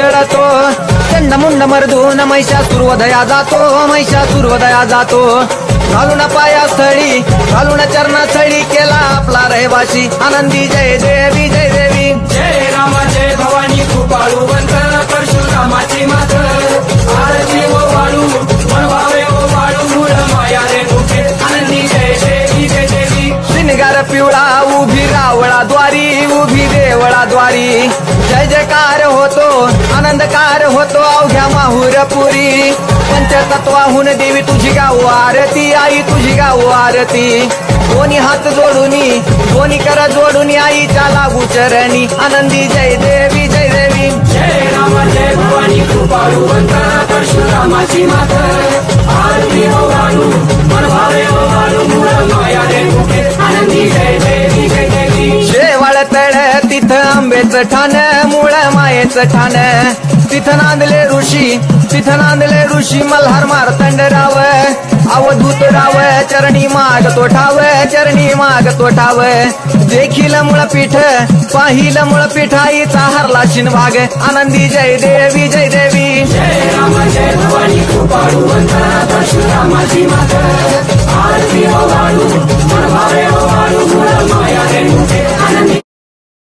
चढतो चंडमुंड मर्दून महिषासुरवधया जातो घालून पायास्थळी घालून चरणास्थळी केला आपला रहिवासी आनंदी जय देवी जय देवी जय राम जय भवानी कृपाळुवंत परशुरामाची मात आरती ओ वाळू मनभावे ओ वाळू मूळ माया रे तुझे आनंदी जय देवी जय देवी शिनगार पिवळा उभी रावळाद्वारी उभी देवळाद्वारी जय जयकार होतो आनंदकार होतो अवघ्या माहुरपुरी पंचतत्वाहून देवी तुझी गाव आरती आई तुझी गाव आरती दोन्ही हात जोडूनी दोन्ही कर जोडून आईच्या लागू चरणी आनंदी जय देवी जय देवी जय राम जय भवानी कृपाळुवंत परशुरामाची मात आरती ओ वाळू मनभावे ओ वाळू मूळ माया रे तुझे आनंदी जय देवी जय देवी शेवाळ तळ तिथं आंबेचं ठाण मूळ मायेचं ठाण तिथं नांदले ऋषी मल्हार मार्तंडराव अवधूत राव चरणी माग तो ठाव देखील मुळपीठ पाहिल मुळपीठ आईचा हरला शिनभाग आनंदी जय देवी जय देवी जय राम जय भवानी कृपाळुवंत परशुरामाची मात